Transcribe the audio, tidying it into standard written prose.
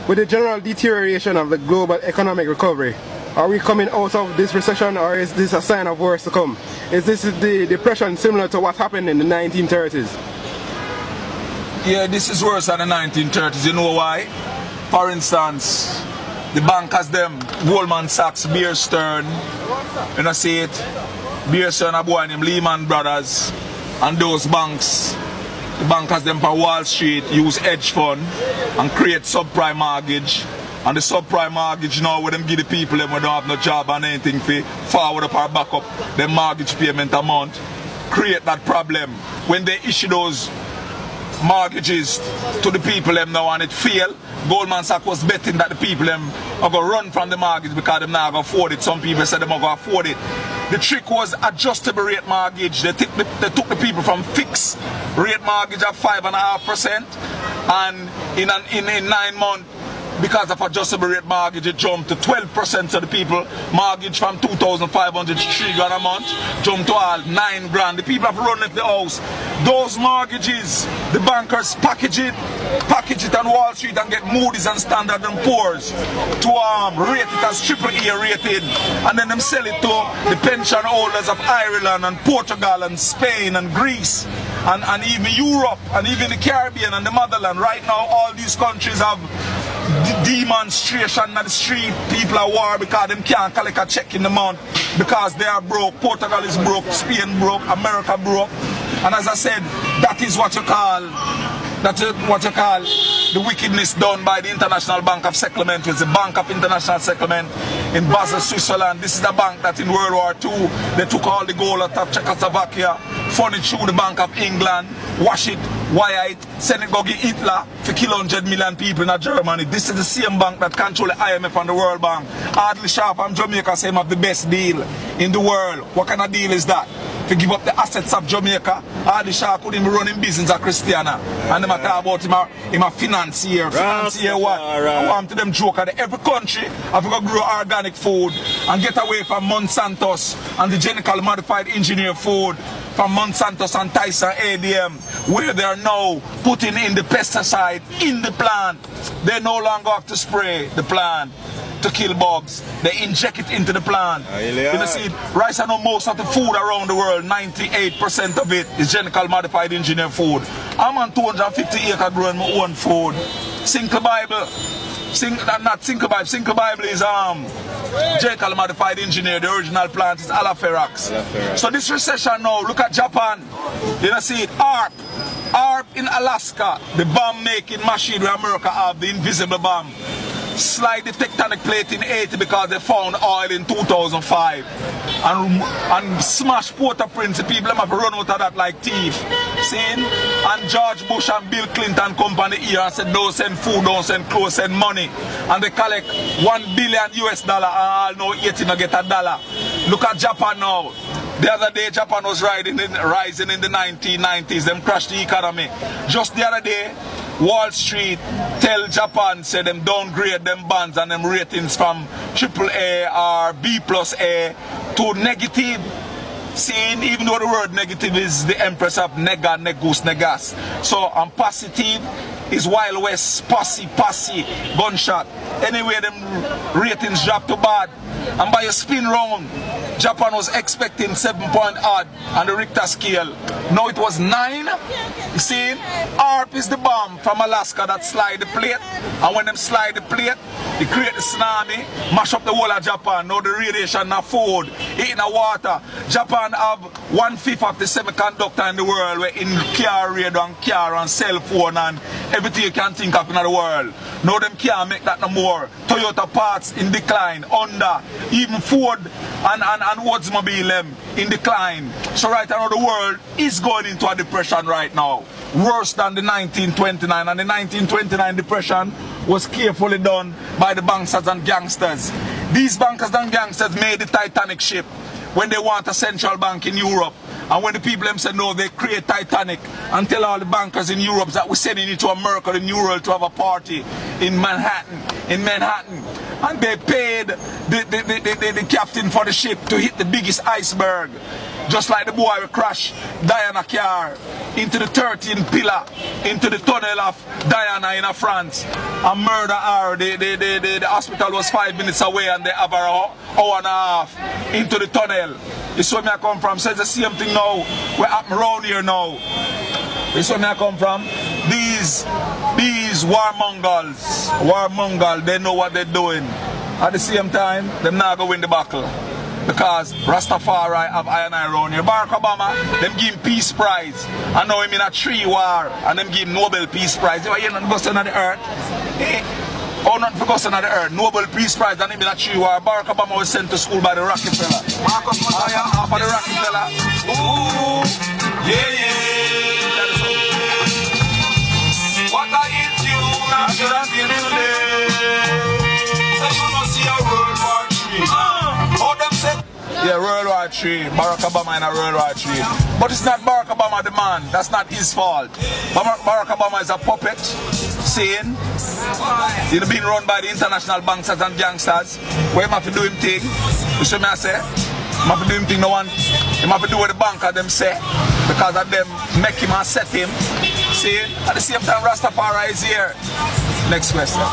with the general deterioration of the global economic recovery, are we coming out of this recession, or is this a sign of worse to come? Is this the depression similar to what happened in the 1930s? Yeah, this is worse than the 1930s. You know why? For instance, the bankers them, Goldman Sachs, Bear Stearns, you know see it? Bear Stearns, a boy named Lehman Brothers, and those banks, the bankers them for Wall Street use hedge fund and create subprime mortgage. And the subprime mortgage now, where them give the people them who don't have no job and anything for forward up or back up the mortgage payment amount, create that problem. When they issue those mortgages to the people them now and it fail, Goldman Sachs was betting that the people them are going to run from the mortgage because them not going to afford it. Some people said them are going to afford it. The trick was adjustable rate mortgage. They took the people from fixed rate mortgage of 5.5%, and in 9 months, because of adjustable rate mortgage, it jumped to 12%. So the people mortgage from 2,500 to 3 grand a month jumped to all 9 grand. The people have run at the house. Those mortgages, the bankers package it on Wall Street and get Moody's and Standard & Poor's to rate it as AAA rated, and then them sell it to the pension holders of Ireland and Portugal and Spain and Greece and even Europe and even the Caribbean and the motherland. Right now, all these countries have demonstration on the street. People are war because them can't collect a check in the month because they are broke. Portugal is broke, Spain broke, America broke. And as I said, that is what you call the wickedness done by the International Bank of Settlement, which is the Bank of International Settlement in Basel, Switzerland. This is the bank that in World War II, they took all the gold out of Czechoslovakia, fund it through the Bank of England, wash it, wire it, send it go get Hitler for kill 100 million people in Germany. This is the same bank that control the IMF and the World Bank. Hardly Sharp from Jamaica say him have the best deal in the world. What kind of deal is that? To give up the assets of Jamaica. Hardly Sharp couldn't be running business at Christiana. And they talk about him a financier. Financier what? I want to them joke that every country have to go grow organic food and get away from Monsanto's and the genetically modified engineered food from Monsanto's and Tyson ADM, where they are now putting in the pesticide in the plant. They no longer have to spray the plant to kill bugs. They inject it into the plant. You see, rice and most of the food around the world, 98% of it is genetically modified engineered food. I'm on 250 acres growing my own food. Single Bible. Not Single Bible. Single Bible is genetically modified engineer. The original plant is Alaferax. So this recession now, look at Japan. You know, see it, ARP in Alaska, the bomb making machine where America have, the invisible bomb. Slide the tectonic plate in 80 because they found oil in 2005 and smash Port-au-Prince. People have run out of that like thief. See? And George Bush and Bill Clinton company here and said don't send food, don't send clothes, send money. And they collect $1 billion US and all now 18 get $1. Look at Japan now. The other day Japan was rising in the 1990s. Them crashed the economy. Just the other day Wall Street tell Japan, say them downgrade them bonds and them ratings from AAA or B+A to negative. Seeing, even though the word negative is the empress of nega, negus, negas. So I'm positive is Wild West, posse, gunshot. Anyway, them ratings drop to bad. And by a spin round, Japan was expecting 7-point odd on the Richter scale. Now it was 9. You see, ARP is the bomb from Alaska that slide the plate. And when them slide the plate, they create the tsunami, mash up the whole of Japan. Now the radiation, not food, eating the water. Japan have 1/5 of the semiconductor in the world, where in car radio and car and cell phone and everything you can think of in the world. Now them can't make that no more. Toyota parts in decline, Honda, even Ford and Oldsmobile in decline. So right now the world is going into a depression right now. Worse than the 1929. And the 1929 depression was carefully done by the bankers and gangsters. These bankers and gangsters made the Titanic ship when they want a central bank in Europe. And when the people them said no, they create Titanic and tell all the bankers in Europe that we're sending it to America, the New World, to have a party in Manhattan. And they paid the captain for the ship to hit the biggest iceberg Just like the boy will crash Diana car into the 13th pillar, into the tunnel of Diana in France, and murder her. The hospital was 5 minutes away and they have her hour and a half into the tunnel. This is where I come from. So it's the same thing now. We're up around here now. This is where I come from. These warmongers, they know what they're doing. At the same time, them not going to win the battle. Because Rastafari have iron around here. Barack Obama, them give him Peace Prize. I know him in a tree war, and them give him Nobel Peace Prize. You know, not going on the earth. Oh, not for going on the earth. Nobel Peace Prize, and him in a tree war. Barack Obama was sent to school by the Rockefeller. Marcus was half of the Rockefeller. Ooh, yeah. What I eat you, I should have been today. So you must see a World War III. Yeah, World War III. Barack Obama in a World War III. But it's not Barack Obama the man. That's not his fault. Barack Obama is a puppet, saying he's been run by the international bankers and gangsters. Where he have to do him thing. You see me I say? He have to do him thing no one. He have to do what the banker them say. Because of them make him and set him. See? At the same time Rastafari is here. Next question.